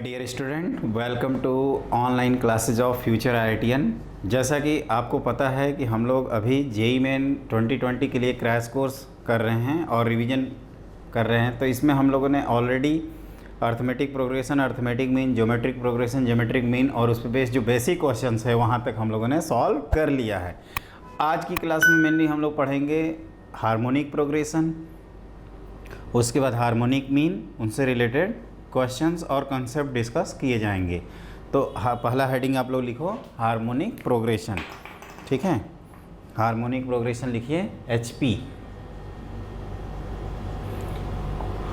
Dear student, welcome to online classes of future IITian. जैसा कि आपको पता है कि हम लोग अभी जेईई मेन 2020 के लिए क्रैश कोर्स कर रहे हैं और रिवीजन कर रहे हैं। तो इसमें हम लोगों ने already arithmetic progression, arithmetic mean, geometric progression, geometric mean और उस पर बेस्ड जो बेसिक क्वेश्चंस है वहाँ तक हम लोगों ने सॉल्व कर लिया है। आज की क्लास में मेनली हम लोग पढ़ेंगे हार्मोनिक प्रोग्रेशन, उसके बाद हार्मोनिक मीन, उनसे रिलेटेड क्वेश्चंस और कॉन्सेप्ट डिस्कस किए जाएंगे। तो पहला हेडिंग आप लोग लिखो हार्मोनिक प्रोग्रेशन, ठीक है। हार्मोनिक प्रोग्रेशन लिखिए HP,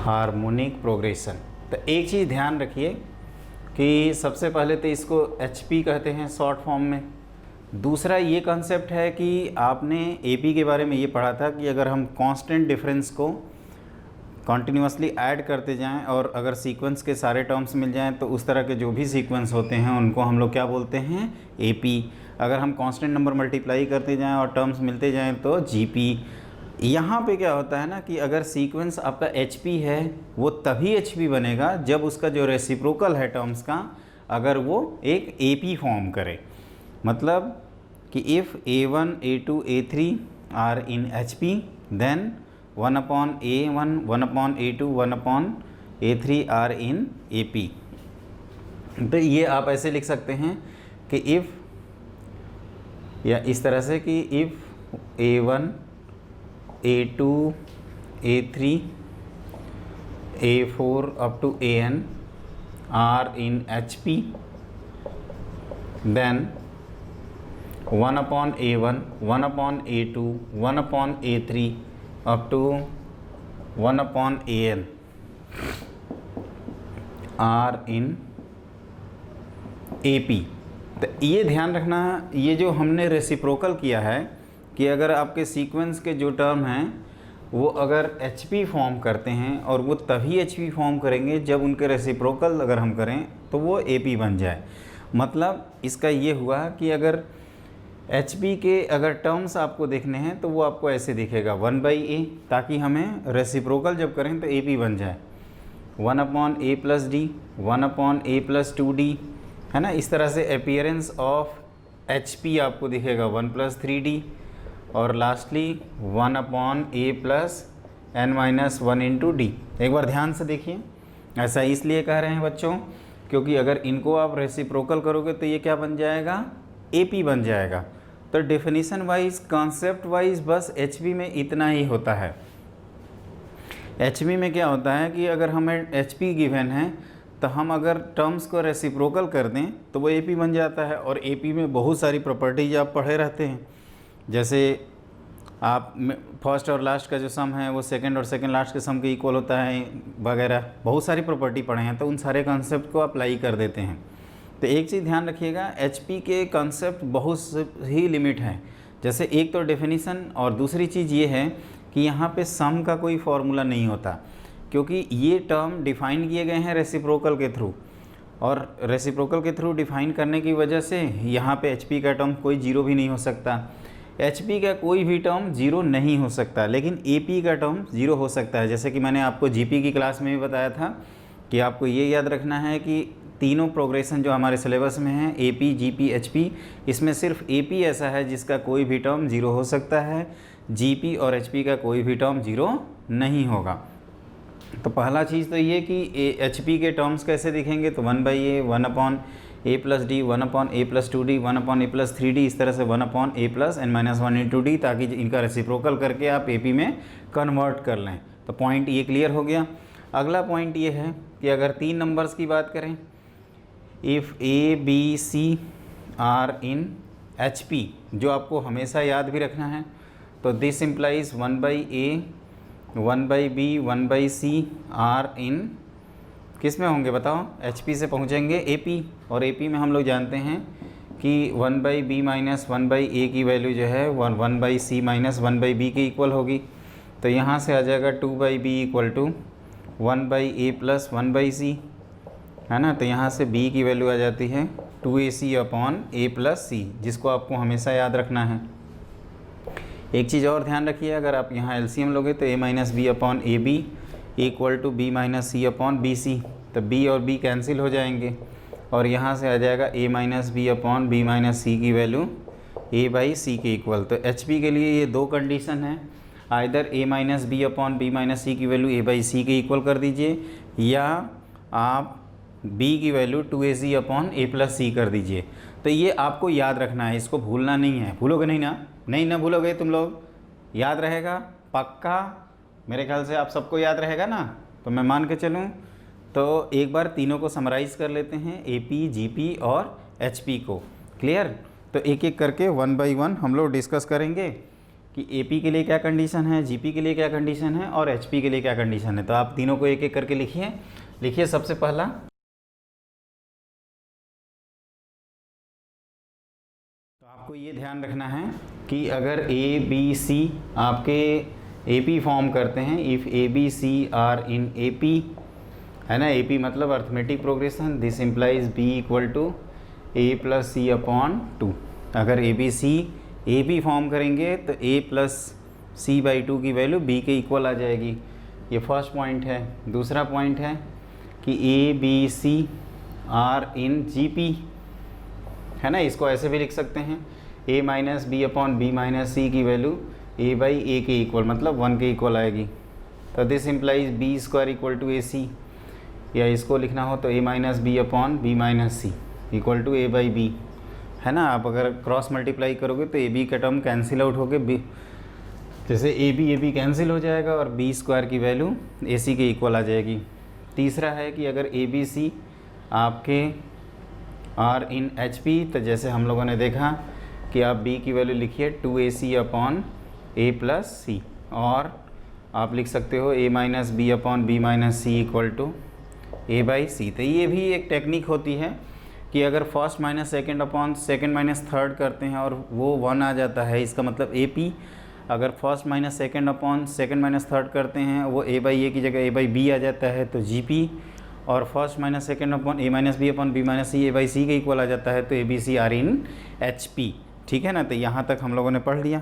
हार्मोनिक प्रोग्रेशन। तो एक चीज़ ध्यान रखिए कि सबसे पहले तो इसको HP कहते हैं शॉर्ट फॉर्म में। दूसरा ये कॉन्सेप्ट है कि आपने AP के बारे में ये पढ़ा था कि अगर हम कांस्टेंट डिफरेंस को कॉन्टिन्यूसली ऐड करते जाएं और अगर सीक्वेंस के सारे टर्म्स मिल जाएं तो उस तरह के जो भी सीक्वेंस होते हैं उनको हम लोग क्या बोलते हैं, AP। अगर हम कांस्टेंट नंबर मल्टीप्लाई करते जाएं और टर्म्स मिलते जाएं तो GP। यहाँ पे क्या होता है ना कि अगर सीक्वेंस आपका HP है वो तभी HP बनेगा जब उसका जो रेसिप्रोकल है टर्म्स का, अगर वो एक AP फॉर्म करे। मतलब कि if A1, A2, A3 are in HP then 1/A1, 1/A2, 1/A3 are in AP। तो ये आप ऐसे लिख सकते हैं कि इफ़, या इस तरह से कि if A1, A2, A3, A4 up to AN are in HP then 1/A1, 1/A2, 1/A3 up to 1/AN are in AP। तो ये ध्यान रखना, ये जो हमने रेसिप्रोकल किया है कि अगर आपके सीक्वेंस के जो टर्म हैं वो अगर HP फॉर्म करते हैं और वो तभी HP फॉर्म करेंगे जब उनके रेसिप्रोकल अगर हम करें तो वो AP बन जाए। मतलब इसका ये हुआ कि अगर HP के अगर टर्म्स आपको देखने हैं तो वो आपको ऐसे दिखेगा 1/A, ताकि हमें रेसिप्रोकल जब करें तो AP बन जाए 1/A plus D, 1/A plus 2D, है ना। इस तरह से अपीयरेंस ऑफ HP आपको दिखेगा 1 + 3D और lastly 1/A plus n-1 × D। एक बार ध्यान से देखिए, ऐसा इसलिए कह रहे हैं बच्चों क्योंकि अगर इनको आप रेसिप्रोकल करोगे तो ये क्या बन जाएगा, AP बन जाएगा। तो डेफिनेशन वाइज, कॉन्सेप्ट वाइज बस HP में इतना ही होता है। HP में क्या होता है कि अगर हमें HP गिवन है तो हम अगर टर्म्स को रेसिप्रोकल कर दें तो वो AP बन जाता है। और AP में बहुत सारी प्रॉपर्टीज आप पढ़े रहते हैं, जैसे आप फर्स्ट और लास्ट का जो सम है वो सेकंड और सेकंड लास्ट के सम के इक्वल होता है वगैरह, बहुत सारी प्रॉपर्टी पढ़े हैं। तो उन सारे कॉन्सेप्ट को अप्लाई कर देते हैं। तो एक चीज़ ध्यान रखिएगा, HP के कॉन्सेप्ट बहुत ही लिमिट हैं। जैसे एक तो डेफिनीशन, और दूसरी चीज़ ये है कि यहाँ पे सम का कोई फार्मूला नहीं होता क्योंकि ये टर्म डिफ़ाइन किए गए हैं रेसिप्रोकल के थ्रू, और रेसिप्रोकल के थ्रू डिफ़ाइन करने की वजह से यहाँ पे HP का टर्म कोई जीरो भी नहीं हो सकता। HP का कोई भी टर्म जीरो नहीं हो सकता, लेकिन AP का टर्म जीरो हो सकता है। जैसे कि मैंने आपको GP की क्लास में भी बताया था कि आपको ये याद रखना है कि तीनों प्रोग्रेशन जो हमारे सिलेबस में हैं AP, GP, HP, इसमें सिर्फ AP ऐसा है जिसका कोई भी टर्म जीरो हो सकता है। GP और HP का कोई भी टर्म जीरो नहीं होगा। तो पहला चीज़ तो ये कि HP के टर्म्स कैसे दिखेंगे, तो 1/A, 1/A plus D, 1/A plus 2D, 1/A plus 3D, इस तरह से 1/A प्लस n-1 × D, ताकि इनका रेसिप्रोकल करके आप AP में कन्वर्ट कर लें। तो पॉइंट ये क्लियर हो गया। अगला पॉइंट ये है कि अगर तीन नंबर्स की बात करें, if A, B, C are in HP, जो आपको हमेशा याद भी रखना है, तो this implies 1/A, 1/B, 1/C are in किस में होंगे बताओ, HP से पहुँचेंगे AP, और AP में हम लोग जानते हैं कि 1/B माइनस 1/A की वैल्यू जो है 1/C माइनस 1/B के इक्वल होगी। तो यहाँ से आ जाएगा 2/B equal to 1/A plus 1/C, है ना। तो यहाँ से B की वैल्यू आ जाती है 2AC/A प्लस C, जिसको आपको हमेशा याद रखना है। एक चीज़ और ध्यान रखिए, अगर आप यहाँ LCM लोगे तो A - B/AB equal to B - C/BC, तो b और b कैंसिल हो जाएंगे और यहाँ से आ जाएगा a minus B upon B minus C की वैल्यू a बाई सी के इक्वल। तो HP के लिए ये दो कंडीशन है, either a minus B upon B minus C की वैल्यू a बाई सी के इक्वल कर दीजिए या आप b की value 2ac upon a plus C कर दीजिए। तो ये आपको याद रखना है, इसको भूलना नहीं है। भूलोगे नहीं ना? नहीं ना भूलोगे तुम लोग? याद रहेगा पक्का? मेरे ख्याल से आप सबको याद रहेगा ना, तो मैं मान के चलूँ तो एक बार तीनों को समराइज़ कर लेते हैं, AP, GP और HP को। क्लियर? तो एक एक करके 1 बाई 1 हम लोग डिस्कस करेंगे कि AP के लिए क्या कंडीशन है, GP के लिए क्या कंडीशन है और HP के लिए क्या कंडीशन है। तो आप तीनों को एक एक करके लिखिए। सबसे पहला, तो आपको ये ध्यान रखना है कि अगर ABC आपके AP फॉर्म करते हैं, if ABC are in AP, है ना, AP मतलब arithmetic progression, this implies B equal to A plus C upon 2। अगर ABC AP फॉर्म करेंगे तो A प्लस सी बाई 2 की वैल्यू B के इक्वल आ जाएगी। ये फर्स्ट पॉइंट है। दूसरा पॉइंट है कि ABC आर इन GP, है ना, इसको ऐसे भी लिख सकते हैं A minus B upon B minus C की वैल्यू A बाई A के इक्वल मतलब 1 के इक्वल आएगी। तो this implies B square equal to AC, या इसको लिखना हो तो A minus B upon B minus C equal to A by B, है ना। आप अगर क्रॉस मल्टीप्लाई करोगे तो AB का टर्म कैंसिल आउट होके B, जैसे AB कैंसिल हो जाएगा और B स्क्वायर की वैल्यू AC के इक्वल आ जाएगी। तीसरा है कि अगर ABC आपके आर इन HP, तो जैसे हम लोगों ने देखा कि आप B की वैल्यू लिखिए 2AC अपॉन A प्लस सी, और आप लिख सकते हो A minus B upon B minus C equal to A by C. तो ये भी एक टेक्निक होती है कि अगर first minus second upon second minus third करते हैं और वो 1 आ जाता है, इसका मतलब AP। अगर first minus second upon second minus third करते हैं, वो A बाई A की जगह A बाई B आ जाता है, तो GP। और first minus second upon A minus B upon B minus C A by C के इक्वल आ जाता है, तो ABC आर इन HP। ठीक है ना। तो यहाँ तक हम लोगों ने पढ़ लिया।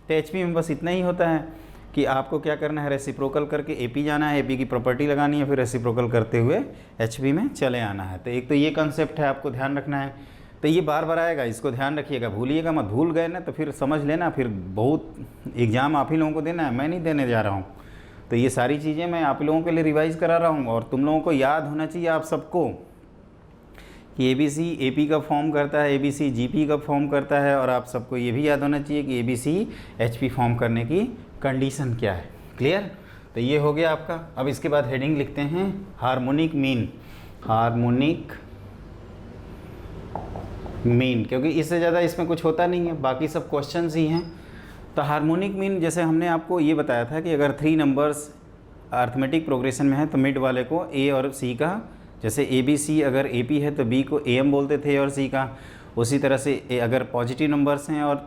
तो HP में बस इतना ही होता है कि आपको क्या करना है, रेसिप्रोकल करके AP जाना है, AP की प्रॉपर्टी लगानी है, फिर रेसिप्रोकल करते हुए HP में चले आना है। तो एक तो ये कंसेप्ट है, आपको ध्यान रखना है। तो ये बार बार आएगा, इसको ध्यान रखिएगा, भूलिएगा मत। भूल गए ना तो फिर समझ लेना, फिर बहुत एग्ज़ाम आप ही लोगों को देना है, मैं नहीं देने जा रहा हूँ। तो ये सारी चीज़ें मैं आप लोगों के लिए रिवाइज़ करा रहा हूँ, और तुम लोगों को याद होना चाहिए आप सबको कि ABC AP का फॉर्म करता है, ABC GP का फॉर्म करता है, और आप सबको ये भी याद होना चाहिए कि ABC HP फॉर्म करने की कंडीशन क्या है। क्लियर? तो ये हो गया आपका। अब इसके बाद हेडिंग लिखते हैं हार्मोनिक मीन। हार्मोनिक मीन, क्योंकि इससे ज़्यादा इसमें कुछ होता नहीं है, बाकी सब क्वेश्चंस ही हैं। तो हार्मोनिक मीन, जैसे हमने आपको ये बताया था कि अगर 3 नंबर्स अर्थमेटिक प्रोग्रेशन में है तो मिड वाले को A और C का, जैसे ABC अगर AP है तो B को AM बोलते थे और C का, उसी तरह से अगर पॉजिटिव नंबर्स हैं और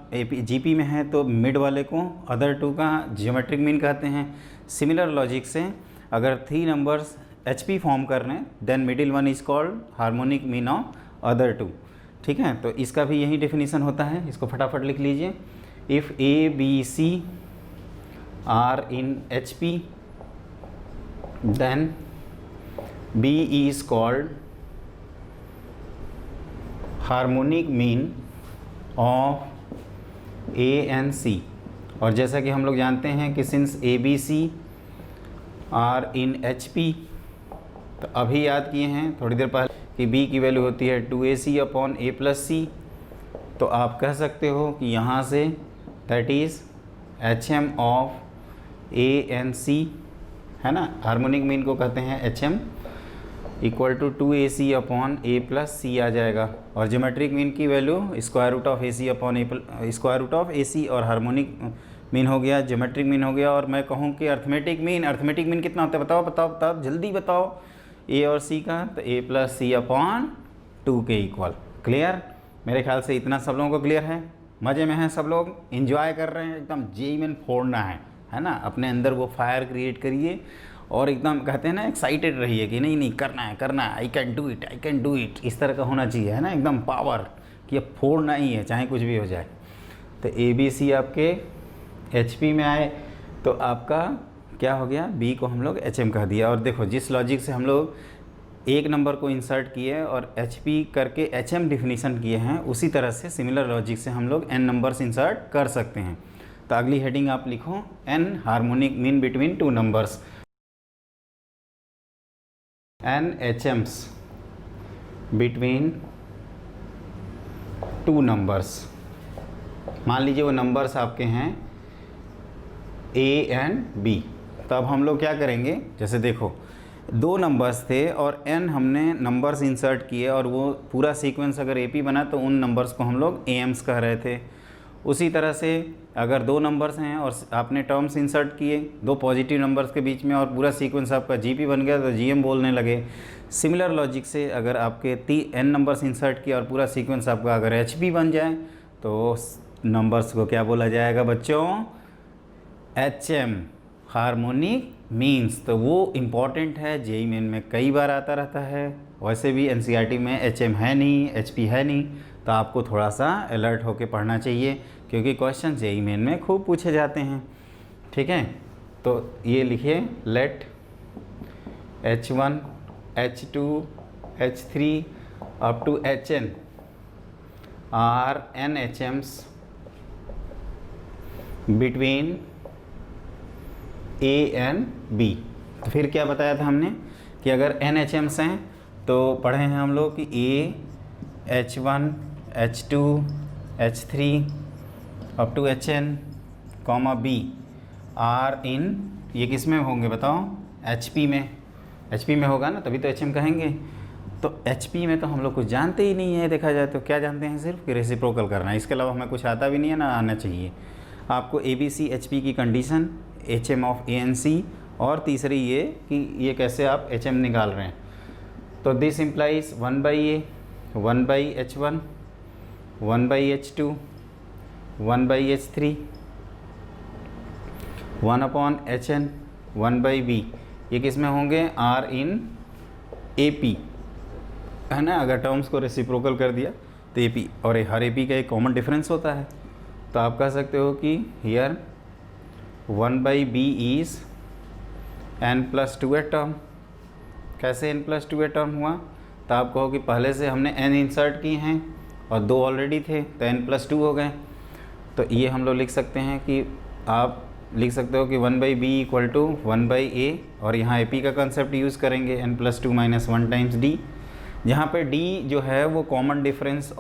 GP में है तो मिड वाले को अदर 2 का ज्योमेट्रिक मीन कहते हैं। सिमिलर लॉजिक से अगर 3 नंबर्स HP फॉर्म कर रहे हैं then middle one is called harmonic mean of other 2। ठीक है, तो इसका भी यही डेफिनेशन होता है, इसको फटाफट लिख लीजिए। If ABC are in HP then B is called harmonic mean of A and C। और जैसा कि हम लोग जानते हैं कि since ABC are in HP, तो अभी याद किए हैं थोड़ी देर पहले कि B की वैल्यू होती है 2AC अपॉन A प्लस सी। तो आप कह सकते हो कि यहाँ say that is HM of A and C, है ना। हार्मोनिक मीन को कहते हैं HM equal to 2AC upon A plus C आ जाएगा। और ज्योमेट्रिक मीन की value square root of AC upon square root of AC, और हार्मोनिक मीन हो गया, ज्योमेट्रिक मीन हो गया। और मैं कहूँ कि अर्थमेटिक मीन कितना होता है, बताओ जल्दी बताओ। A और C का, तो A प्लस सी अपॉन 2 के इक्वल। क्लियर? मेरे ख्याल से इतना सब लोगों को क्लियर है, मज़े में हैं सब लोग, इन्जॉय कर रहे हैं, एकदम जेई में फोड़ना है ना। अपने अंदर वो फायर क्रिएट करिए और एकदम कहते हैं ना एक्साइटेड रहिए कि नहीं करना है, आई कैन डू इट, इस तरह का होना चाहिए, है ना, एकदम पावर कि अब फोड़ना ही है चाहे कुछ भी हो जाए। तो ABC आपके HP में आए तो आपका क्या हो गया, B को हम लोग HM कह दिया। और देखो जिस लॉजिक से हम लोग एक नंबर को इंसर्ट किए और HP करके HM डिफिनीशन किए हैं, उसी तरह से सिमिलर लॉजिक से हम लोग n नंबर्स इंसर्ट कर सकते हैं। तो अगली हेडिंग आप लिखो n harmonic mean between two numbers, n HMs between two numbers. मान लीजिए वो नंबर्स आपके हैं A एंड B। तो अब हम लोग क्या करेंगे, जैसे देखो दो नंबर्स थे और n हमने नंबर्स इंसर्ट किए और वो पूरा सीक्वेंस अगर AP बना तो उन नंबर्स को हम लोग AMs कह रहे थे। उसी तरह से अगर दो नंबर्स हैं और आपने टर्म्स इंसर्ट किए दो पॉजिटिव नंबर्स के बीच में और पूरा सीक्वेंस आपका GP बन गया तो GM बोलने लगे। सिमिलर लॉजिक से अगर आपके n नंबर्स इंसर्ट किया और पूरा सीक्वेंस आपका अगर HP बन जाए तो नंबर्स को क्या बोला जाएगा बच्चों, HM हार्मोनिक मीन्स। तो वो इम्पॉर्टेंट है, JEE मेन में कई बार आता रहता है। वैसे भी NCERT में HM है नहीं, HP है नहीं, तो आपको थोड़ा सा अलर्ट होकर पढ़ना चाहिए क्योंकि क्वेश्चन JEE मेन में खूब पूछे जाते हैं। ठीक है, तो ये लिखिए let H1 H2 H3 up to HN are n HMs between A and B। तो फिर क्या बताया था हमने कि अगर n HMs हैं तो पढ़े हैं हम लोग कि A H1 H2 H3 up to HN comma B are in, ये किस में होंगे बताओ, HP में। HP में होगा ना, तभी तो HM कहेंगे। तो HP में तो हम लोग कुछ जानते ही नहीं है, देखा जाए तो क्या जानते हैं, सिर्फ कि रेसिप्रोकल करना है, इसके अलावा हमें कुछ आता भी नहीं है ना आना चाहिए। आपको ABC HP की कंडीशन, HM ऑफ ANC, और तीसरी ये कि ये कैसे आप HM निकाल रहे हैं। तो this implies 1/A 1/H1 1/H2 1/H3 1/HN 1/B, ये किस में होंगे, R इन AP, है ना। अगर टर्म्स को रेसिप्रोकल कर दिया तो AP, और हर AP का एक कॉमन डिफरेंस होता है। तो आप कह सकते हो कि here 1/B is n+2 term. कैसे n+2 टर्म हुआ, तो आप कहो कि पहले से हमने n इंसर्ट की हैं और दो ऑलरेडी थे तो n+2 हो गए। तो ये हम लोग लिख सकते हैं कि आप लिख सकते हो कि 1/B इक्वल टू 1/A, और यहाँ AP का कंसेप्ट यूज़ करेंगे n+2 - 1 टाइम्स D, जहाँ पे D जो है वो कॉमन डिफरेंस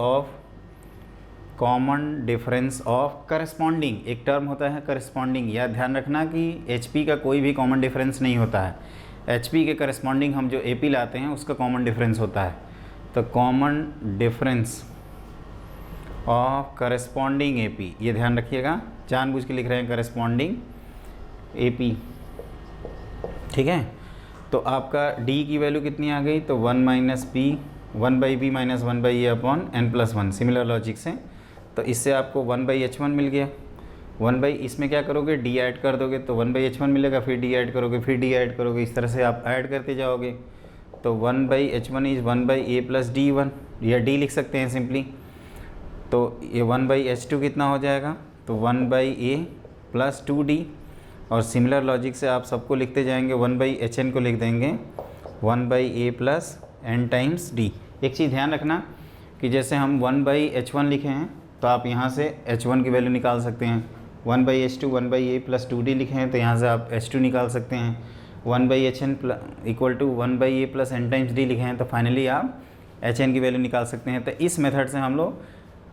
ऑफ करस्पॉन्डिंग, एक टर्म होता है करस्पॉन्डिंग। याद ध्यान रखना कि HP का कोई भी कॉमन डिफरेंस नहीं होता है, HP के करस्पॉन्डिंग हम जो AP लाते हैं उसका कॉमन डिफरेंस होता है। तो common difference of corresponding AP, ये ध्यान रखिएगा, जानबूझ के लिख रहे हैं करस्पॉन्डिंग AP। ठीक है, तो आपका D की वैल्यू कितनी आ गई, तो 1/B - 1/A upon n+1। Similar logic से तो इससे आपको 1/H1 मिल गया। इसमें क्या करोगे, D ऐड कर दोगे तो 1/H1 मिलेगा, फिर D ऐड करोगे, फिर D ऐड करोगे, इस तरह से आप ऐड करते जाओगे। तो 1/H1 इज़ 1/A + D1, या D लिख सकते हैं सिंपली। तो ये 1/H2 कितना हो जाएगा, तो 1/A + 2D, और सिमिलर लॉजिक से आप सबको लिखते जाएंगे, 1/HN को लिख देंगे 1/A + n टाइम्स D। एक चीज़ ध्यान रखना कि जैसे हम 1/H1 लिखे हैं तो आप यहाँ से H1 की वैल्यू निकाल सकते हैं, 1/H2 1/A + 2D लिखे हैं तो यहाँ से आप H2 निकाल सकते हैं, 1/HN equal to 1/A + n times D लिखे हैं तो फाइनली आप HN की वैल्यू निकाल सकते हैं। तो इस मेथड से हम लोग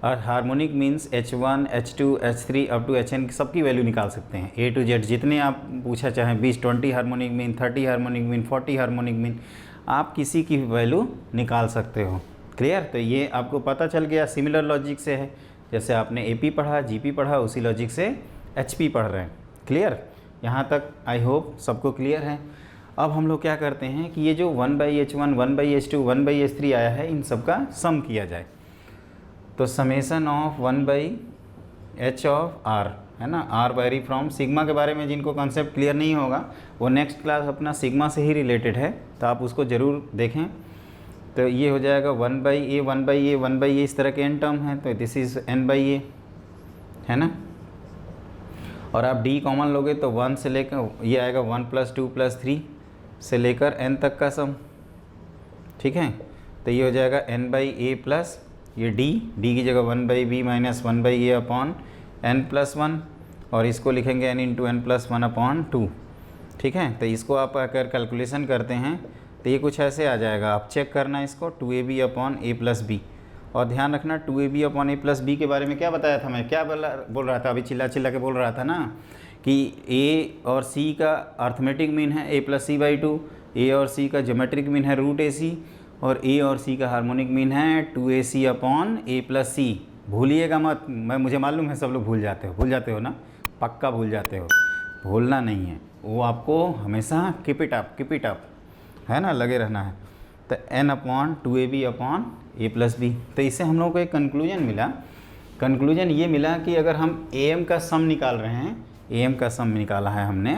harmonic means H1 H2 H3 up to HN की सबकी वैल्यू निकाल सकते हैं, A to Z, जितने आप पूछा चाहें, 20 20 harmonic mean, 30 harmonic mean, 40 harmonic mean, आप किसी की वैल्यू निकाल सकते हो। क्लियर, तो ये आपको पता चल गया, सिमिलर लॉजिक से है, जैसे आपने AP पढ़ा, GP पढ़ा, उसी लॉजिक से HP पढ़ रहे हैं। क्लियर, यहाँ तक आई होप सबको क्लियर है। अब हम लोग क्या करते हैं कि ये जो 1/H1 1/H2 1/H3 आया है, इन सब का सम किया जाए। तो summation of 1/H of R, है ना, R वेरी फ्रॉम सिग्मा के बारे में जिनको कॉन्सेप्ट क्लियर नहीं होगा वो नेक्स्ट क्लास अपना सिग्मा से ही रिलेटेड है, तो आप उसको ज़रूर देखें। तो ये हो जाएगा 1/A 1/A 1/A, इस तरह के n टर्म हैं, तो दिस इज़ n/A, है ना। और आप D कॉमन लोगे तो 1 से लेकर ये आएगा 1 + 2 + 3 से लेकर n तक का सम, ठीक है। तो ये हो जाएगा n बाई ए प्लस ये d की जगह 1 by B minus 1 by A upon n plus 1, और इसको लिखेंगे n into n plus 1 upon 2। ठीक है। तो इसको आप अगर कैलकुलेशन करते हैं तो ये कुछ ऐसे आ जाएगा, आप चेक करना इसको 2ab अपॉन ए प्लस बी। और ध्यान रखना 2ab अपॉन ए प्लस बी के बारे में क्या बताया था मैं, क्या बोल रहा था अभी, चिल्ला चिल्ला के बोल रहा था ना कि a और c का अर्थमेटिक मीन है a plus C by 2, a और c का ज्योमेट्रिक मीन है रूट ac, और a और c का हार्मोनिक मीन है 2ac अपॉन a प्लस सी। भूलिएगा मत, मुझे मालूम है सब लोग भूल जाते हो ना, पक्का भूल जाते हो, भूलना नहीं है वो, आपको हमेशा कीप इट अप है ना, लगे रहना है। तो n अपॉन 2ab अपॉन ए प्लस बी। तो इससे हम लोगों को एक कंक्लूजन मिला, कंक्लूजन ये मिला कि अगर हम am का सम निकाल रहे हैं, am का सम निकाला है हमने,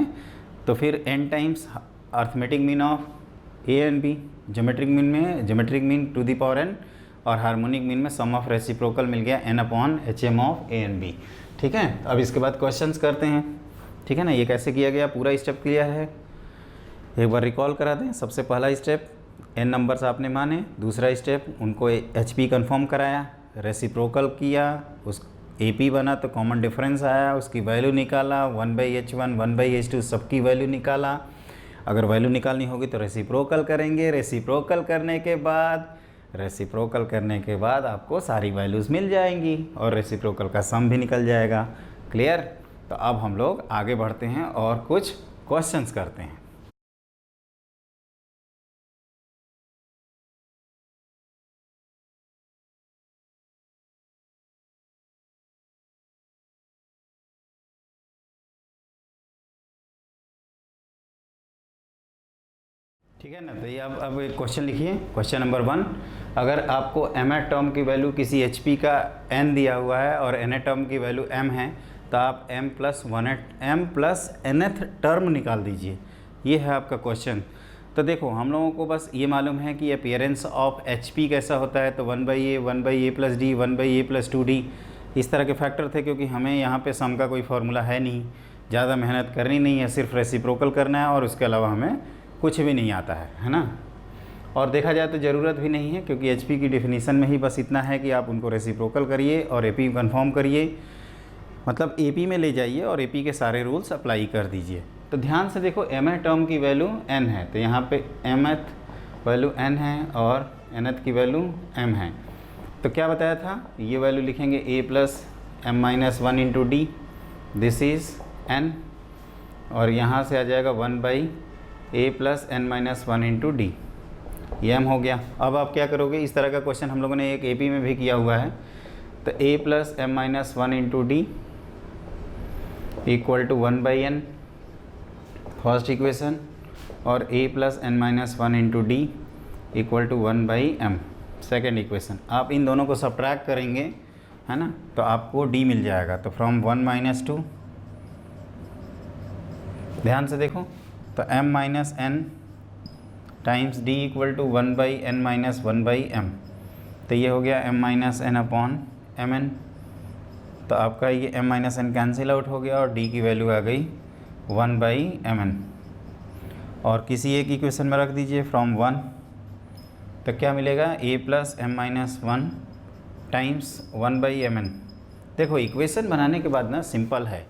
तो फिर n times arithmetic mean of a and b, geometric mean में geometric mean to the power n, और हार्मोनिक मीन में सम ऑफ रेसिप्रोकल मिल गया n upon hm of a and b। ठीक है। अब इसके बाद क्वेश्चंस करते हैं। ठीक है ना, ये कैसे किया गया पूरा स्टेप क्लियर है, एक बार रिकॉल करा दें। सबसे पहला स्टेप n नंबर्स आपने माने, दूसरा स्टेप उनको HP कंफर्म कराया, रेसिप्रोकल किया, उस AP बना तो कॉमन डिफरेंस आया, उसकी वैल्यू निकाला, 1/h1 1/h2 सबकी वैल्यू निकाला। अगर वैल्यू निकालनी होगी तो रेसिप्रोकल करेंगे, रेसिप्रोकल करने के बाद आपको सारी वैल्यूज़ मिल जाएंगी और रेसिप्रोकल का सम भी निकल जाएगा। क्लियर। तो अब हम लोग आगे बढ़ते हैं और कुछ क्वेश्चंस करते हैं। ठीक है ना। तो ये अब एक क्वेश्चन लिखिए, क्वेश्चन नंबर 1। अगर आपको mth टर्म की वैल्यू किसी HP का n दिया हुआ है और nth टर्म की वैल्यू m है, तो आप m प्लस nth टर्म निकाल दीजिए। ये है आपका क्वेश्चन। तो देखो हम लोगों को बस ये मालूम है कि अपीयरेंस ऑफ HP कैसा होता है, तो 1/a plus d 1/a plus 2d, इस तरह के फैक्टर थे, क्योंकि हमें यहाँ पे सम का कोई फार्मूला है नहीं, ज़्यादा मेहनत करनी नहीं है, सिर्फ रेसिप्रोकल करना है और उसके अलावा हमें कुछ भी नहीं आता है ना। और देखा जाए तो ज़रूरत भी नहीं है, क्योंकि HP की डेफिनेशन में ही बस इतना है कि आप उनको रेसिप्रोकल करिए और AP कंफर्म करिए, मतलब AP में ले जाइए और AP के सारे रूल्स अप्लाई कर दीजिए। तो ध्यान से देखो mth टर्म की वैल्यू n है, तो यहाँ पे mth वैल्यू n है और nth की वैल्यू m है। तो क्या बताया था, ये वैल्यू लिखेंगे a plus m minus 1 into D, this is n, और यहाँ से आ जाएगा 1/a plus n minus 1 into D, ये m हो गया। अब आप क्या करोगे, इस तरह का क्वेश्चन हम लोगों ने एक AP में भी किया हुआ है। तो a plus m minus 1 into D equal to 1/n first equation, और a plus n minus 1 into D equal to 1/m second equation. आप इन दोनों को सब्ट्रैक्ट करेंगे, है ना, तो आपको d मिल जाएगा। तो फ्रॉम 1 माइनस 2, ध्यान से देखो, तो m minus n times d equal to 1/n minus 1/m, तो ये हो गया m minus n upon mn। तो आपका ये m minus n cancel out हो गया और d की वैल्यू आ गई 1/mn, और किसी एक इक्वेशन में रख दीजिए फ्रॉम 1, तो क्या मिलेगा, a plus m minus 1 times 1/mn। देखो इक्वेशन बनाने के बाद ना सिंपल है,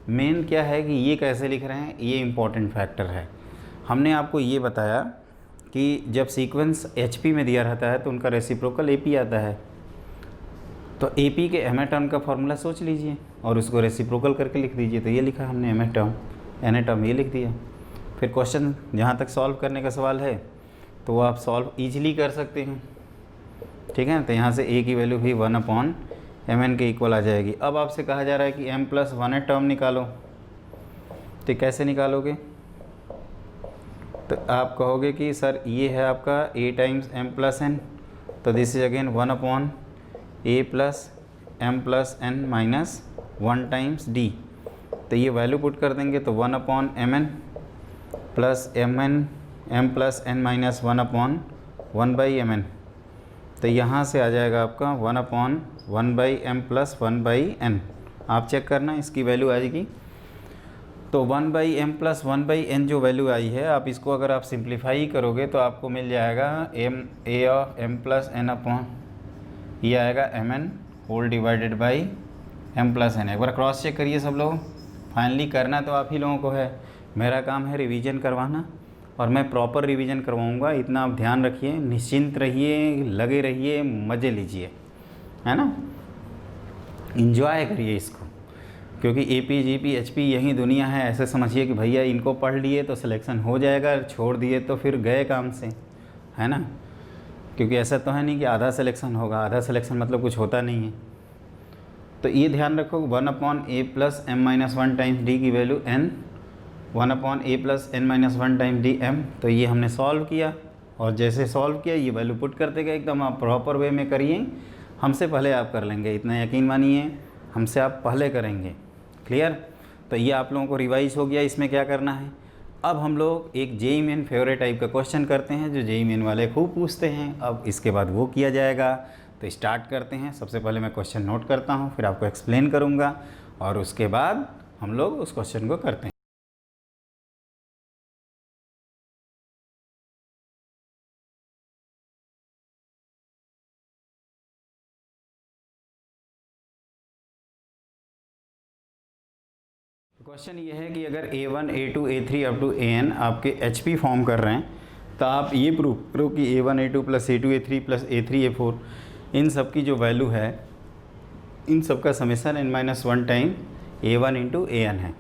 मेन क्या है कि ये कैसे लिख रहे हैं, ये इम्पोर्टेंट फैक्टर है। हमने आपको ये बताया कि जब सीक्वेंस HP में दिया रहता है तो उनका रेसिप्रोकल AP आता है, तो AP के mth टर्म का फॉर्मूला सोच लीजिए और उसको रेसिप्रोकल करके लिख दीजिए। तो ये लिखा हमने mth टर्म, nth टर्म ये लिख दिया। फिर क्वेश्चन जहाँ तक सॉल्व करने का सवाल है तो वो आप सॉल्व ईजिली कर सकते हैं। ठीक है। तो यहाँ से a की वैल्यू भी 1/mn के इक्वल आ जाएगी। अब आपसे कहा जा रहा है कि m प्लस 1th टर्म निकालो, तो कैसे निकालोगे, तो आप कहोगे कि सर ये है आपका a times m plus n, तो this is again 1/a plus m plus n minus 1 times d। तो ये वैल्यू पुट कर देंगे तो 1/mn plus m plus n minus 1/1/mn, तो यहाँ से आ जाएगा आपका 1/1/m प्लस 1/n। आप चेक करना इसकी वैल्यू आ जाएगी। तो तो 1/m + 1/n जो वैल्यू आई है, आप इसको अगर आप सिंप्लीफाई करोगे तो आपको मिल जाएगा a of m + n upon ये आएगा mn whole divided by m + n। एक बार क्रॉस चेक करिए सब लोग। फाइनली करना तो आप ही लोगों को है, मेरा काम है रिवीजन करवाना, और मैं प्रॉपर रिवीजन करवाऊँगा। इतना आप ध्यान रखिए, निश्चिंत रहिए, लगे रहिए, मज़े लीजिए, है ना, इंजॉय करिए इसको, क्योंकि AP GP HP यही दुनिया है। ऐसे समझिए कि भैया इनको पढ़ लिए तो सिलेक्शन हो जाएगा, छोड़ दिए तो फिर गए काम से, है ना। क्योंकि ऐसा तो है नहीं कि आधा सिलेक्शन होगा, आधा सिलेक्शन मतलब कुछ होता नहीं है। तो ये ध्यान रखो 1/a + m - 1 टाइम्स d की value n, 1/a + n - 1 times dm। तो ये हमने सॉल्व किया, और जैसे सॉल्व किया ये वैल्यू पुट करते गए। एकदम आप प्रॉपर वे में करिए, हमसे पहले आप कर लेंगे, इतना यकीन मानिए, हमसे आप पहले करेंगे। क्लियर। तो ये आप लोगों को रिवाइज हो गया। इसमें क्या करना है, अब हम लोग एक JEE मेन फेवरेट टाइप का क्वेश्चन करते हैं जो JEE मेन वाले खूब पूछते हैं। अब इसके बाद वो किया जाएगा। तो स्टार्ट करते हैं। सबसे पहले मैं क्वेश्चन नोट करता हूँ, फिर आपको एक्सप्लेन करूँगा, और उसके बाद हम लोग उस क्वेश्चन को करते हैं। क्वेश्चन ये है कि अगर A1 A2 A3 up to AN आपके HP फॉर्म कर रहे हैं, तो आप ये प्रूव करो कि A1 A2 + A2 A3 + A3 A4 इन सब की जो वैल्यू है, इन सब का summation n-1 time A1 × AN है।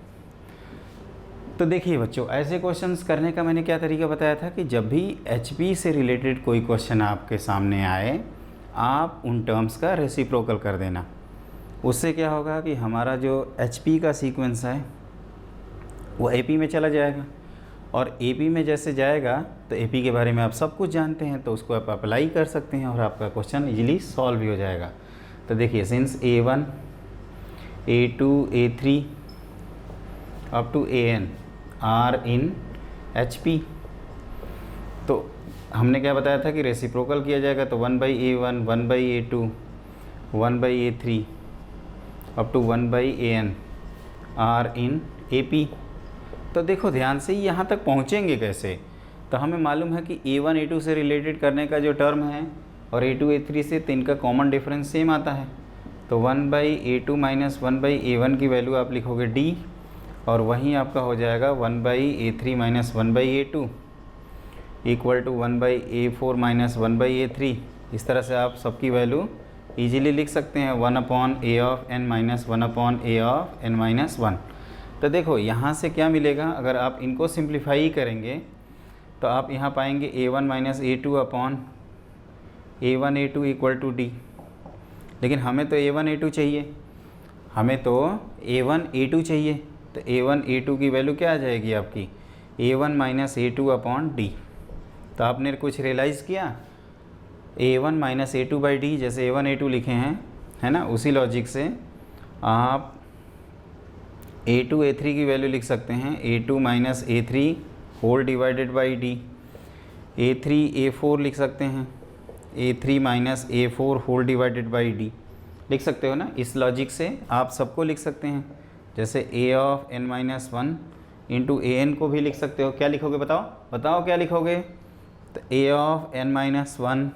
तो देखिए बच्चों, ऐसे क्वेश्चंस करने का मैंने क्या तरीका बताया था कि जब भी HP से रिलेटेड कोई क्वेश्चन आपके सामने आए, आप उन टर्म्स का रेसिप्रोकल कर देना। उससे क्या होगा कि हमारा जो HP का सीक्वेंस है वो AP में चला जाएगा, और AP में जैसे जाएगा तो AP के बारे में आप सब कुछ जानते हैं, तो उसको आप अप्लाई कर सकते हैं और आपका क्वेश्चन इजीली सॉल्व भी हो जाएगा। तो देखिए, since A1 A2 A3 up to AN are in HP, तो हमने क्या बताया था कि रेसिप्रोकल किया जाएगा। तो 1/A1 1/A2 1/A3 up to 1/AN are in AP। तो देखो ध्यान से, यहाँ तक पहुँचेंगे कैसे। तो हमें मालूम है कि A1 A2 से रिलेटेड करने का जो टर्म है और A2 A3 से, तो इनका कॉमन डिफरेंस सेम आता है। तो 1/A2 - 1/A1 की वैल्यू आप लिखोगे D, और वहीं आपका हो जाएगा 1/A3 - 1/A2 equal to 1/A4 - 1/A3। इस तरह से आप सबकी वैल्यू इजीली लिख सकते हैं, 1/A of n - 1/A of n - 1। तो देखो यहाँ से क्या मिलेगा, अगर आप इनको सिंप्लीफाई करेंगे तो आप यहाँ पाएंगे A1 - A2 upon A1 A2 equal to D। लेकिन हमें तो A1 A2 चाहिए, हमें तो A1 A2 चाहिए। तो A1 A2 की वैल्यू क्या आ जाएगी आपकी, A1 - A2 अपॉन D। तो आपने कुछ रियलाइज़ किया, A1 - A2/D, जैसे A1 A2 लिखे हैं, है ना, उसी लॉजिक से आप A2 A3 की वैल्यू लिख सकते हैं, A2 - A3 whole divided by D। A3 A4 लिख सकते हैं, A3 - A4 whole divided by D लिख सकते हो ना। इस लॉजिक से आप सबको लिख सकते हैं, जैसे A of n - 1 into AN को भी लिख सकते हो। क्या लिखोगे, बताओ बताओ क्या लिखोगे। तो A of n - 1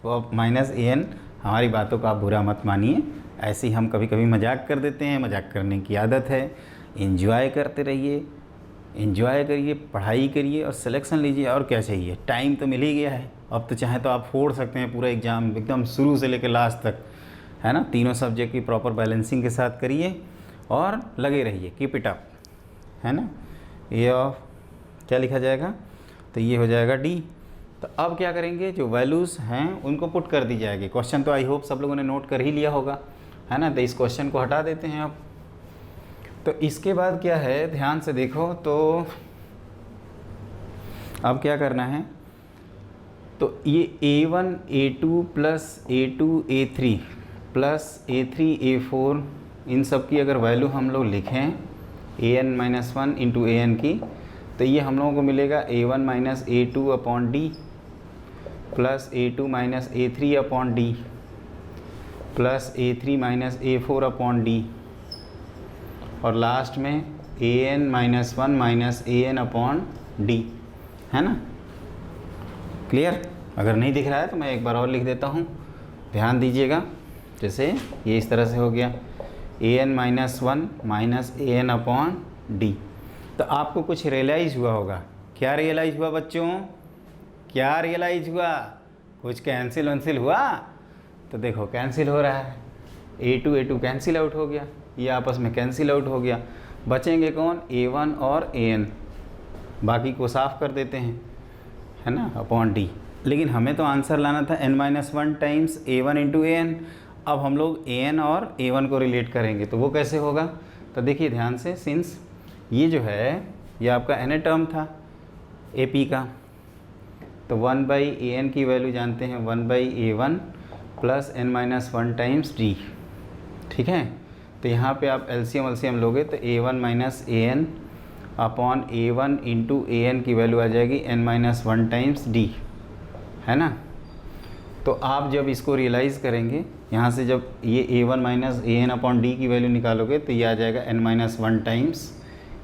of minus AN। हमारी बातों को आप बुरा मत मानिए, ऐसे ही हम कभी कभी मजाक कर देते हैं, मजाक करने की आदत है। एंजॉय करते रहिए, एंजॉय करिए, पढ़ाई करिए और सिलेक्शन लीजिए। और क्या चाहिए, टाइम तो मिल ही गया है। अब तो चाहे तो आप फोड़ सकते हैं पूरा एग्ज़ाम, एकदम शुरू से लेकर लास्ट तक, है ना। तीनों सब्जेक्ट की प्रॉपर बैलेंसिंग के साथ करिए और लगे रहिए, कीप इट अप, है ना। ए ऑफ क्या लिखा जाएगा, तो ये हो जाएगा D। तो अब क्या करेंगे, जो वैल्यूज़ हैं उनको पुट कर दी जाएगी। क्वेश्चन तो आई होप सब लोगों ने नोट कर ही लिया होगा, है ना। तो इस क्वेश्चन को हटा देते हैं अब। तो इसके बाद क्या है, ध्यान से देखो। तो अब क्या करना है, तो ये A1 A2 + A2 A3 + A3 A4 इन सब की अगर वैल्यू हम लोग लिखें AN - 1 इंटू AN की, तो ये हम लोगों को मिलेगा A1 - A2 upon D plus A2 - A3 upon D plus A3 - A4 upon D, और लास्ट में A N minus one minus A N upon D, है ना। क्लियर? अगर नहीं दिख रहा है तो मैं एक बार और लिख देता हूँ, ध्यान दीजिएगा। जैसे ये इस तरह से हो गया A N minus one minus A N upon D. तो आपको कुछ रियलाइज़ हुआ होगा। क्या रियलाइज़ हुआ बच्चों? क्या रियलाइज़ हुआ? कुछ कैंसिल वैंसिल हुआ? तो देखो कैंसिल हो रहा है, ए टू कैंसिल आउट हो गया, ये आपस में कैंसिल आउट हो गया। बचेंगे कौन? ए वन और ए एन, बाकी को साफ कर देते हैं, है ना, अपॉन डी। लेकिन हमें तो आंसर लाना था n minus one times A one into A N. अब हम लोग ए एन और ए वन को रिलेट करेंगे, तो वो कैसे होगा? तो देखिए ध्यान से, सिंस ये जो है ये आपका एन ए टर्म था ए पी का, तो 1/an की वैल्यू जानते हैं 1/a1 plus n minus one times D, ठीक है। तो यहाँ पे आप एलसीएम लोगे तो a1 minus A N upon a1 into A N की वैल्यू आ जाएगी n minus one times D, है ना। तो आप जब इसको रियलाइज़ करेंगे, यहाँ से जब ये a1 minus A N upon D की वैल्यू निकालोगे तो ये आ जाएगा n minus one times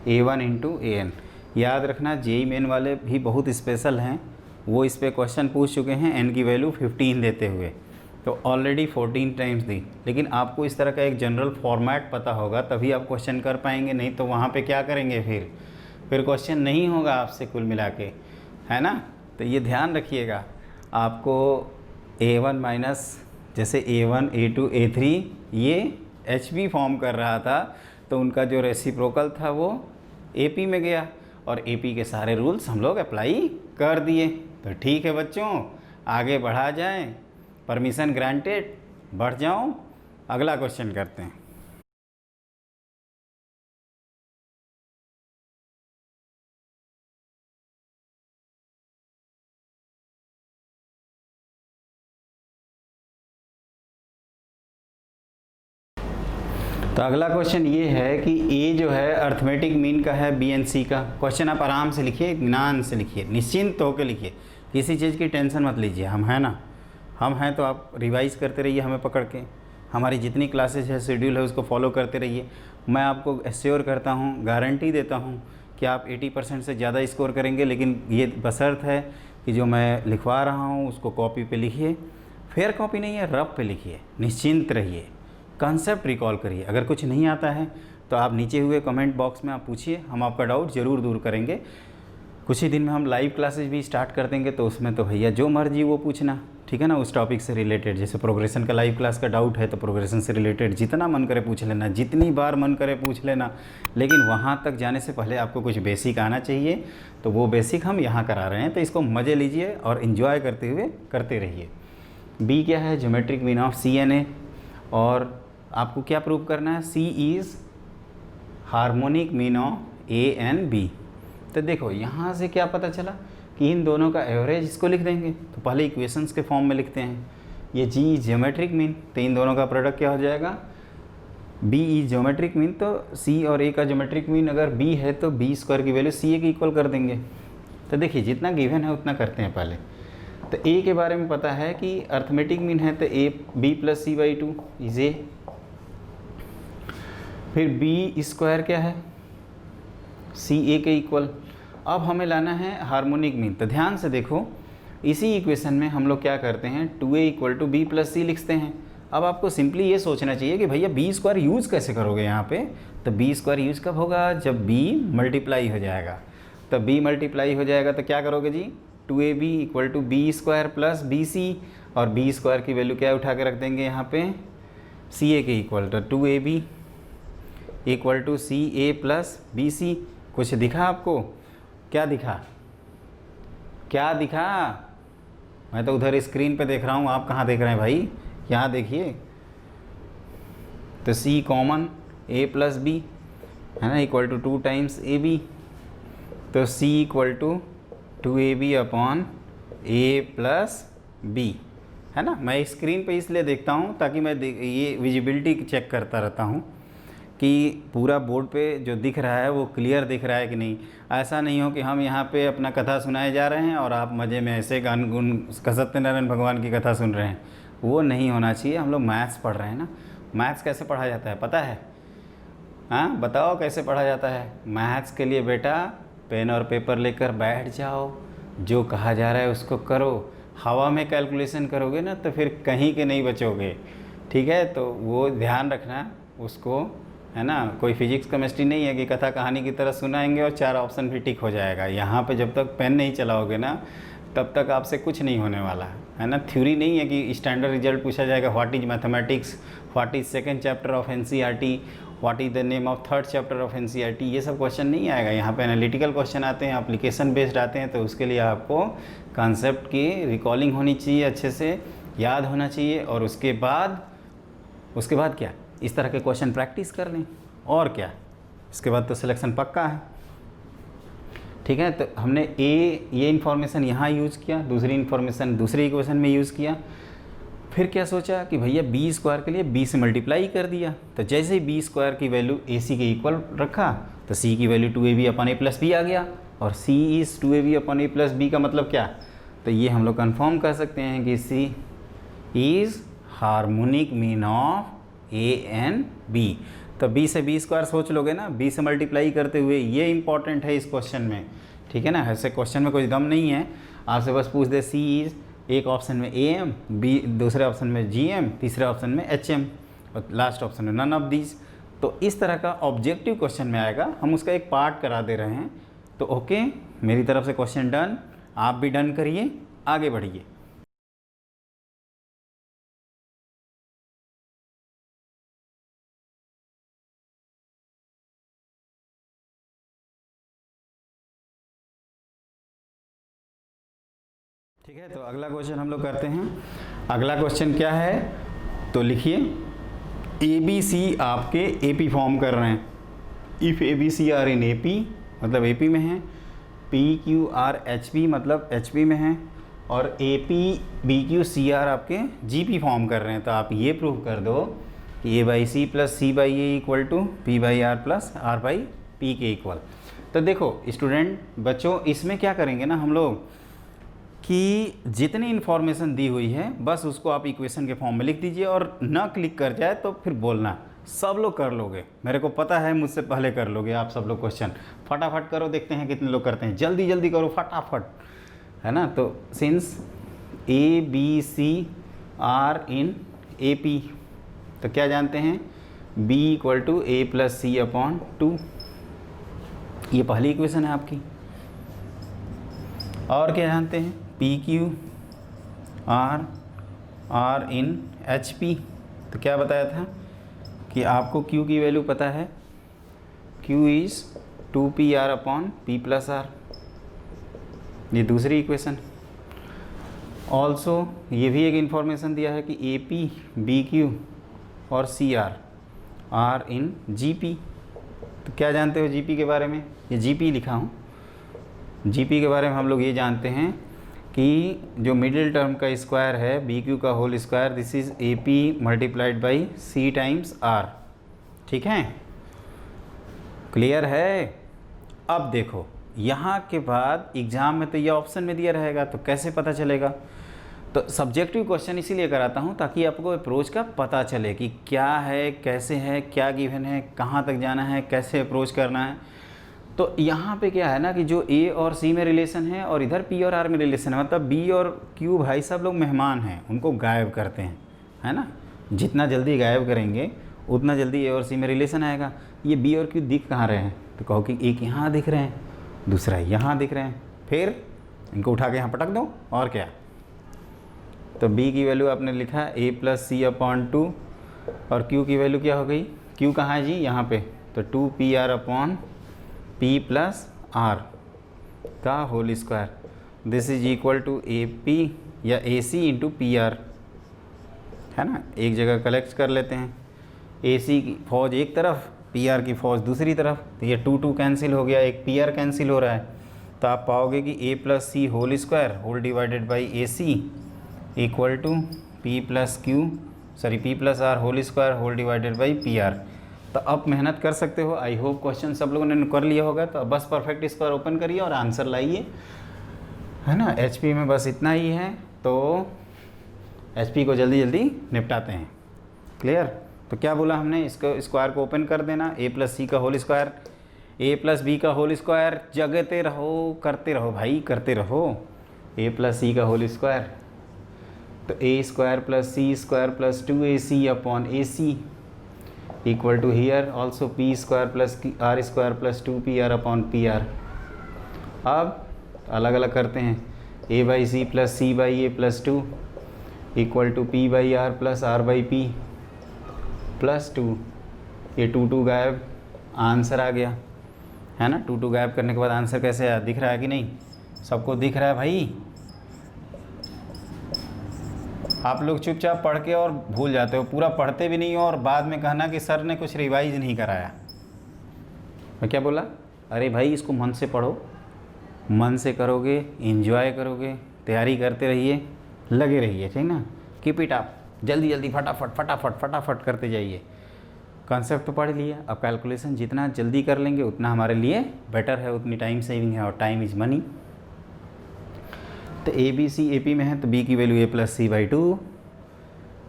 a1 into A N. याद रखना जेई मेन वाले भी बहुत स्पेशल हैं, वो इस पे क्वेश्चन पूछ चुके हैं n की वैल्यू 15 देते हुए, तो ऑलरेडी 14 टाइम्स दी। लेकिन आपको इस तरह का एक जनरल फॉर्मेट पता होगा तभी आप क्वेश्चन कर पाएंगे, नहीं तो वहाँ पे क्या करेंगे, फिर क्वेश्चन नहीं होगा आपसे कुल मिला के, है ना। तो ये ध्यान रखिएगा। आपको a1 माइनस जैसे a1 a2 a3 ये HP फॉर्म कर रहा था, तो उनका जो रेसिप्रोकल था वो AP में गया और AP के सारे रूल्स हम लोग अप्लाई कर दिए। तो ठीक है बच्चों, आगे बढ़ा जाएं, परमिशन ग्रांटेड, बढ़ जाऊं, अगला क्वेश्चन करते हैं। तो अगला क्वेश्चन ये है कि ए जो है अर्थमेटिक मीन का है बी एंड सी का। क्वेश्चन आप आराम से लिखिए, इत्मीनान से लिखिए, निश्चिंत होकर लिखिए, किसी चीज़ की टेंशन मत लीजिए। हम हैं ना, हम हैं तो आप रिवाइज़ करते रहिए हमें पकड़ के, हमारी जितनी क्लासेज है शेड्यूल है उसको फॉलो करते रहिए। मैं आपको एश्योर करता हूँ, गारंटी देता हूँ कि आप 80% से ज़्यादा स्कोर करेंगे। लेकिन ये बशर्त है कि जो मैं लिखवा रहा हूँ उसको कॉपी पे लिखिए, फेयर कॉपी नहीं है, रफ पे लिखिए, निश्चिंत रहिए, कंसेप्ट रिकॉल करिए। अगर कुछ नहीं आता है तो आप नीचे हुए कमेंट बॉक्स में आप पूछिए, हम आपका डाउट ज़रूर दूर करेंगे। कुछ ही दिन में हम लाइव क्लासेज भी स्टार्ट कर देंगे, तो उसमें तो भैया जो मर्जी वो पूछना, ठीक है ना, उस टॉपिक से रिलेटेड। जैसे प्रोग्रेशन का लाइव क्लास का डाउट है तो प्रोग्रेशन से रिलेटेड जितना मन करे पूछ लेना, जितनी बार मन करे पूछ लेना। लेकिन वहाँ तक जाने से पहले आपको कुछ बेसिक आना चाहिए, तो वो बेसिक हम यहाँ करा रहे हैं। तो इसको मज़े लीजिए और इन्जॉय करते हुए करते रहिए। बी क्या है? Geometric mean of C and A. और आपको क्या प्रूव करना है? C is harmonic mean of A and B. तो देखो यहाँ से क्या पता चला कि इन दोनों का एवरेज इसको लिख देंगे। तो पहले इक्वेशंस के फॉर्म में लिखते हैं। ये जी इज ज्योमेट्रिक मीन, तो इन दोनों का प्रोडक्ट क्या हो जाएगा? बी इज ज्योमेट्रिक मीन, तो सी और ए का ज्योमेट्रिक मीन अगर बी है तो बी स्क्वायर की वैल्यू सी ए की इक्वल कर देंगे। तो देखिए जितना गिवन है उतना करते हैं पहले। तो ए के बारे में पता है कि अर्थमेटिक मीन है, तो A B plus C by two is A. फिर बी स्क्वायर क्या है? सी ए के इक्वल। अब हमें लाना है हार्मोनिक मीन। तो ध्यान से देखो, इसी इक्वेशन में हम लोग क्या करते हैं, 2a equal to B plus C लिखते हैं। अब आपको सिंपली ये सोचना चाहिए कि भैया बी स्क्वायर यूज़ कैसे करोगे यहाँ पे। तो बी स्क्वायर यूज़ कब होगा? जब बी मल्टीप्लाई हो जाएगा। तो बी मल्टीप्लाई हो जाएगा तो क्या करोगे जी? 2ab equal to B square plus B C, और बी स्क्वायर की वैल्यू क्या उठा के रख देंगे यहाँ पे? सी ए के इक्वल। तो 2ab equal to C A plus B C. कुछ दिखा आपको? क्या दिखा? क्या दिखा? मैं तो उधर स्क्रीन पे देख रहा हूँ, आप कहाँ देख रहे हैं भाई? यहाँ देखिए। तो C common A plus B है ना, equal to 2 times A B. तो C equal to 2ab upon A plus B, है ना। मैं स्क्रीन पे इसलिए देखता हूँ ताकि मैं ये विजिबिलिटी चेक करता रहता हूँ कि पूरा बोर्ड पे जो दिख रहा है वो क्लियर दिख रहा है कि नहीं। ऐसा नहीं हो कि हम यहाँ पे अपना कथा सुनाए जा रहे हैं और आप मज़े में ऐसे गान गुन सत्यनारायण भगवान की कथा सुन रहे हैं, वो नहीं होना चाहिए। हम लोग मैथ्स पढ़ रहे हैं ना। मैथ्स कैसे पढ़ा जाता है पता है? हाँ बताओ कैसे पढ़ा जाता है। मैथ्स के लिए बेटा पेन और पेपर लेकर बैठ जाओ, जो कहा जा रहा है उसको करो। हवा में कैलकुलेशन करोगे ना तो फिर कहीं के नहीं बचोगे, ठीक है। तो वो ध्यान रखना उसको, है ना। कोई फिजिक्स केमिस्ट्री नहीं है कि कथा कहानी की तरह सुनाएंगे और 4 ऑप्शन भी टिक हो जाएगा। यहाँ पे जब तक पेन नहीं चलाओगे ना तब तक आपसे कुछ नहीं होने वाला है ना। थ्योरी नहीं है कि स्टैंडर्ड रिजल्ट पूछा जाएगा, what is mathematics, what is second chapter of NCERT, what is the name of third chapter of NCERT, ये सब क्वेश्चन नहीं आएगा। यहाँ पे एनालिटिकल क्वेश्चन आते हैं, एप्लीकेशन बेस्ड आते हैं। तो उसके लिए आपको कॉन्सेप्ट की रिकॉलिंग होनी चाहिए, अच्छे से याद होना चाहिए। और उसके बाद क्या, इस तरह के क्वेश्चन प्रैक्टिस कर लें और क्या। इसके बाद तो सिलेक्शन पक्का है, ठीक है। तो हमने ये इन्फॉर्मेशन यहाँ यूज़ किया, दूसरी इन्फॉर्मेशन दूसरे इक्वेशन में यूज़ किया। फिर क्या सोचा कि भैया बी स्क्वायर के लिए बी से मल्टीप्लाई कर दिया। तो जैसे ही बी स्क्वायर की वैल्यू ए सी के इक्वल रखा तो सी की value 2ab upon a plus B आ गया। और c is 2ab upon a plus B का मतलब क्या, तो ये हम लोग कन्फर्म कर सकते हैं कि c is harmonic mean of a and b। तो b से बी स्क्वायर सोच लोगे ना, b से मल्टीप्लाई करते हुए, ये इंपॉर्टेंट है इस क्वेश्चन में, ठीक है ना। ऐसे क्वेश्चन में कोई दम नहीं है, आपसे बस पूछ दे c इज़, एक ऑप्शन में am, बी दूसरे ऑप्शन में gm, तीसरे ऑप्शन में hm और लास्ट ऑप्शन में नन ऑफ दीज। तो इस तरह का ऑब्जेक्टिव क्वेश्चन में आएगा, हम उसका एक पार्ट करा दे रहे हैं। तो ओके, मेरी तरफ से क्वेश्चन डन, आप भी डन करिए, आगे बढ़िए। ठीक है, तो अगला क्वेश्चन हम लोग करते हैं। अगला क्वेश्चन क्या है, तो लिखिए ए बी सी आपके ए पी फॉर्म कर रहे हैं। If A B C are in A P मतलब ए पी में है, P Q R H P मतलब एच पी में है, और A P B Q C are आपके जी पी फॉर्म कर रहे हैं। तो आप ये प्रूव कर दो कि A by C plus C by A equal to P by R plus R by P के इक्वल। तो देखो स्टूडेंट बच्चों, इसमें क्या करेंगे ना हम लोग कि जितनी इन्फॉर्मेशन दी हुई है बस उसको आप इक्वेशन के फॉर्म में लिख दीजिए, और ना क्लिक कर जाए तो फिर बोलना। सब लोग कर लोगे, मेरे को पता है, मुझसे पहले कर लोगे आप सब लोग। क्वेश्चन फटाफट करो, देखते हैं कितने लोग करते हैं। जल्दी जल्दी करो फटाफट, है ना। तो since A B C are in A P, तो क्या जानते हैं, b equal to A plus C upon 2, ये पहली इक्वेशन है आपकी। और क्या जानते हैं, P Q R in H P. तो क्या बताया था कि आपको q की वैल्यू पता है, q is 2pr upon p plus R, ये दूसरी इक्वेशन। ऑल्सो ये भी एक इन्फॉर्मेशन दिया है कि ए पी बी क्यू और सी आर इन जी पी। तो क्या जानते हो जी पी के बारे में, ये जी पी लिखा हूँ। जी पी के बारे में हम लोग ये जानते हैं कि जो मिडिल टर्म का स्क्वायर है बी क्यू का whole square, this is A P multiplied by C times R, ठीक है, क्लियर है। अब देखो यहाँ के बाद एग्ज़ाम में तो ये ऑप्शन में दिया रहेगा, तो कैसे पता चलेगा। तो सब्जेक्टिव क्वेश्चन इसीलिए कराता हूँ ताकि आपको अप्रोच का पता चले कि क्या है, कैसे है, क्या गिवन है, कहाँ तक जाना है, कैसे अप्रोच करना है। तो यहाँ पे क्या है ना कि जो ए और सी में रिलेशन है और इधर पी और आर में रिलेशन है, मतलब बी और क्यू भाई सब लोग मेहमान हैं, उनको गायब करते हैं, है ना। जितना जल्दी गायब करेंगे उतना जल्दी ए और सी में रिलेशन आएगा। ये बी और क्यू दिख कहाँ रहे हैं, तो कहो कि एक यहाँ दिख रहे हैं, दूसरा यहाँ दिख रहे हैं, फिर इनको उठा के यहाँ पटक दो और क्या। तो b की वैल्यू आपने लिखा a प्लस सी अपॉन 2, और q की वैल्यू क्या हो गई, q कहाँ है जी, यहाँ पे, तो 2pr upon p plus R का whole square, this is equal to A P या A C into P R, है ना। एक जगह कलेक्ट कर लेते हैं, ए सी की फौज एक तरफ, पी आर की फौज दूसरी तरफ, तो ये 2 कैंसिल हो गया, एक पी आर कैंसिल हो रहा है। तो आप पाओगे कि A plus C whole square whole divided by A C equal to P plus Q, sorry P plus R whole square whole divided by P R. तो अब मेहनत कर सकते हो। आई होप क्वेश्चन सब लोगों ने कर लिया होगा। तो बस परफेक्ट स्क्वायर ओपन करिए और आंसर लाइए, है ना। एचपी में बस इतना ही है, तो एचपी को जल्दी जल्दी निपटाते हैं। क्लियर, तो क्या बोला हमने, इसको स्क्वायर को ओपन कर देना, a प्लस सी का whole square, a plus B का होल स्क्वायर, जगते रहो, करते रहो भाई, करते रहो, a प्लस सी का होल स्क्वायर, तो a square plus C square plus 2ac upon ac equal to here also p square plus r square plus 2pr upon pr। अब अलग अलग करते हैं, a by C plus C by A plus 2 equal to p by R plus r by p plus 2, ये 2 गायब, answer आ गया है ना। 2 गायब करने के बाद आंसर कैसे आया, दिख रहा है कि नहीं, सबको दिख रहा है भाई। आप लोग चुपचाप पढ़ के और भूल जाते हो, पूरा पढ़ते भी नहीं हो और बाद में कहना कि सर ने कुछ रिवाइज नहीं कराया। मैं क्या बोला, अरे भाई इसको मन से पढ़ो, मन से करोगे, एंजॉय करोगे, तैयारी करते रहिए, लगे रहिए, ठीक ना। कीप इट अप, जल्दी जल्दी फटाफट फटाफट फटाफट करते जाइए। कॉन्सेप्ट तो पढ़ लिया, अब कैलकुलेशन जितना जल्दी कर लेंगे उतना हमारे लिए बेटर है, उतनी टाइम सेविंग है, और टाइम इज़ मनी। तो A B C A P में है तो बी की value A plus C by 2,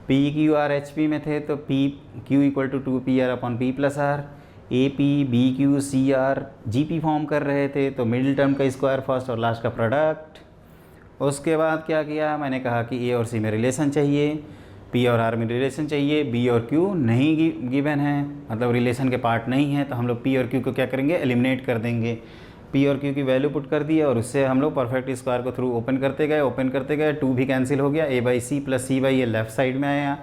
P Q R H P में थे तो P Q equal to 2pr upon P plus R, A P B Q C R G P form कर रहे थे तो मिडिल टर्म का square first और last का प्रोडक्ट। उसके बाद क्या किया, मैंने कहा कि ए और सी में रिलेशन चाहिए, पी और आर में रिलेशन चाहिए, बी और क्यू नहीं गिवन है, मतलब रिलेशन के पार्ट नहीं है, तो हम लोग पी और क्यू को क्या करेंगे, एलिमिनेट कर देंगे। पी और क्यू की वैल्यू पुट कर दी और उससे हम लोग परफेक्ट स्क्वायर को थ्रू ओपन करते गए, 2 भी कैंसिल हो गया, A by C plus C by A left side में आया,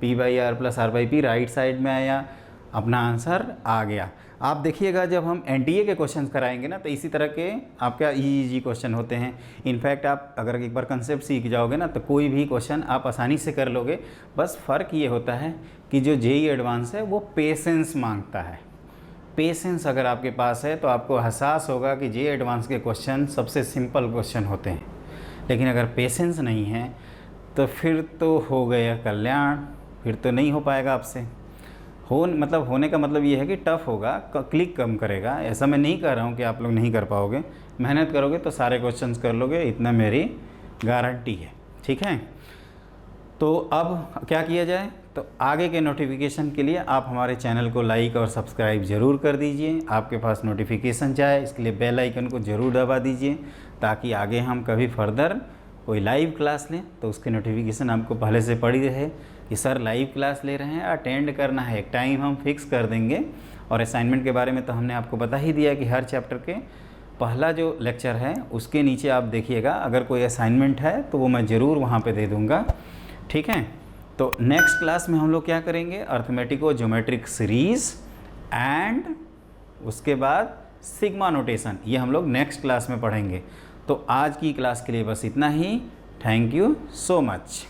P by R plus R by P right side में आया, अपना आंसर आ गया। आप देखिएगा जब हम एनटीए के क्वेश्चन कराएंगे ना तो इसी तरह के आपका इजी क्वेश्चन होते हैं। इनफैक्ट आप अगर एक बार कंसेप्ट सीख जाओगे ना तो कोई भी क्वेश्चन आप आसानी से कर लोगे। बस फ़र्क ये होता है कि जो जेईई एडवांस है वो पेशेंस मांगता है। पेशेंस अगर आपके पास है तो आपको एहसास होगा कि जेईई एडवांस के क्वेश्चन सबसे सिंपल क्वेश्चन होते हैं, लेकिन अगर पेशेंस नहीं है तो फिर तो हो गया कल्याण, फिर तो नहीं हो पाएगा आपसे। होने का मतलब ये है कि टफ़ होगा, क्लिक कम करेगा। ऐसा मैं नहीं कह रहा हूँ कि आप लोग नहीं कर पाओगे, मेहनत करोगे तो सारे क्वेश्चंस कर लोगे, इतना मेरी गारंटी है, ठीक है। तो अब क्या किया जाए, तो आगे के नोटिफिकेशन के लिए आप हमारे चैनल को लाइक और सब्सक्राइब ज़रूर कर दीजिए। आपके पास नोटिफिकेशन जाए इसके लिए बेल आइकन को ज़रूर दबा दीजिए, ताकि आगे हम कभी फर्दर कोई लाइव क्लास लें तो उसकी नोटिफिकेशन आपको पहले से पड़ी रहे कि सर लाइव क्लास ले रहे हैं, अटेंड करना है। एक टाइम हम फिक्स कर देंगे। और असाइनमेंट के बारे में तो हमने आपको बता ही दिया कि हर चैप्टर के पहला जो लेक्चर है उसके नीचे आप देखिएगा, अगर कोई असाइनमेंट है तो वो मैं ज़रूर वहाँ पे दे दूँगा, ठीक है। तो नेक्स्ट क्लास में हम लोग क्या करेंगे, अर्थमेटिको ज्योमेट्रिक सीरीज़ एंड उसके बाद सिग्मा नोटेशन, ये हम लोग नेक्स्ट क्लास में पढ़ेंगे। तो आज की क्लास के लिए बस इतना ही। Thank you so much.